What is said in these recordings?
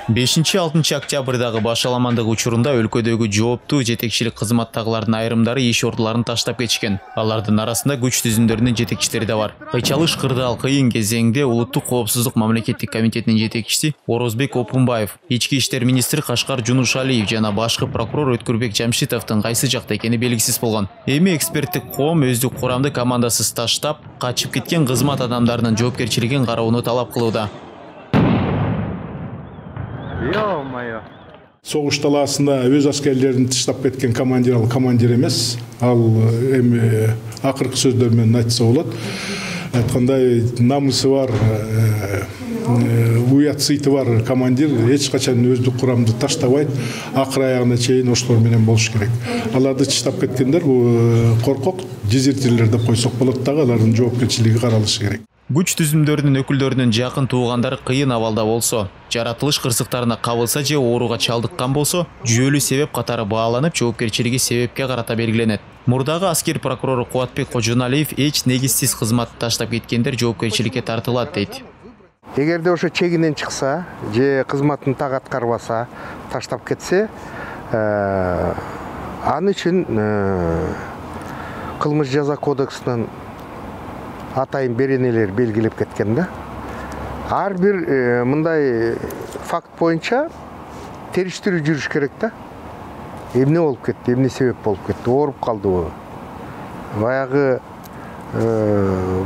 5-6 октябрдагы башаламандык учурунда өлкөдөгү жооптуу жетекчилик кызматтагылардын айрымдары иш ордуларын таштап кетишкен. Алардын арасында күч түзүмдөрүнүн жетекчилери да бар. Кыйчалыш кырдаал кыйын кезеңде Улуттук коопсуздук мамлекеттик комитетинин жетекчиси Орозбек Опунбаев, ички иштер министри Кашкар Жунушалиев жана башкы прокурор Өткүрбек Жамшитовдун кайсы жакта экени белгисиз болгон. Эми эксперттик коом өздүк курамды командасыз таштап, качып кеткен кызмат адамдарынын жоопкерчилигин кароону талап кылууда. Соғыш таласында өз аскерлерин таштап кеткен командир ал командир эмес. Ал эми акыркы сөздөр менен айтса болот. Айткандай намысы бар, уят сыйты бар командир эч качан өздүк курамды таштабайт, акыр аягына чейин ошолор менен болуш керек. Аларды таштап кеткендер бул коркок дезертирлер деп койсок болот дагы, алардын жоопкерчилиги каралышы керек. Күч түзүмдөрүнүн өкүлдөрүнүн жакын туугандары кыйын абалда болсо, жаратылыш кырсыктарына кабылса же ооруга чалдыккан болсо, жүйөлүү себеп катары бааланып, жоопкерчилиги себепке карата белгиленет. Мурдагы аскер прокурору Кубатбек Кожоналиев эч негизсиз кызмат таштап кеткендер жоопкерчиликке тартылат дейт. Эгерде ошо чегинен чыкса, же кызматын так аткарбаса, таштап кетсе, аны үчүн кылмыш жаза кодексинин атайын беренелер белгилеп кеткен да. Ар бир мындай факт боюнча териштирүү жүрүш керек да. Эмне болуп кетти, эмне себеп болуп кетти, ооруп калдыбы? Баягы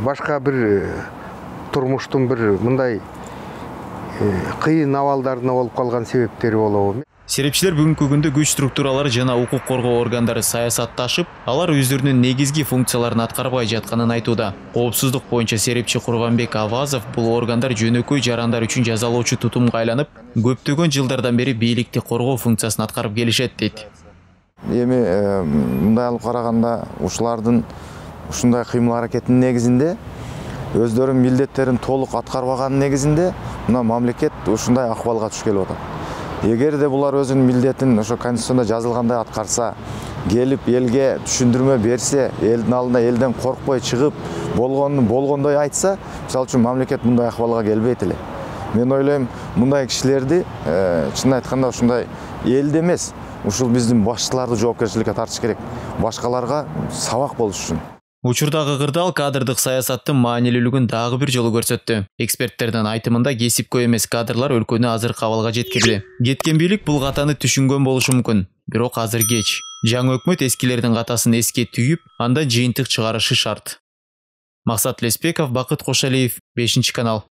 башка бир турмуштун бир мындай кыйын абалдарына болуп калган себептери болобу? Серепчилер бүгүнкү күндө күч структуралары жана укук коргоо органдары саясатташып, алар өздөрүнүн негизги функцияларын аткарбай жатканын айтууда. Коопсуздук боюнча серепчи Курбанбек Авазов бул органдар жөнөкөй жарандар үчүн жазалоочу тутумга айланып, көптөгөн жылдардан бери бийликти коргоо функциясын аткарып келишет дейт. Эми мындай алып караганда ушулардын ушундай кыймыл аракетинин негизинде өздөрүнүн милдеттерин толук аткарбаганын негизинде мына мамлекет ушундай акыбалга түшкөлү атат. Эгерде булар өзүнүн милдетин ошо конституцияда жазылгандай аткарса, келип элге түшүндүрмө берсе, элдин алдына элден коркпой чыгып, болгондой айтса, мисалы үчүн мамлекет мындай акыбалга келбейт эле. Мен ойлойм, мындай кишилерди чын айтканда ушундай элди эмес, ушул биздин башчыларды жоопкерчиликке тартыш керек. Башкаларга сабак болуш үчүн. Учурдагы кырдаал кадрдык саясаттын маанилүүлүгүн дагы бир жолу көрсөттү. Эксперттердин айтымында кесипкөй эмес кадрлар өлкөнү азыркы абалга жеткирди. Кеткен бийлик бул катаны түшүнгөн болушу мүмкүн, бирок азыр кеч. Жаңы өкмөт эскилердин катасын эске түйүп, андан жыйынтык чыгарышы шарт. Максат Леспеков, Бакыт Кошалиев, 5 канал.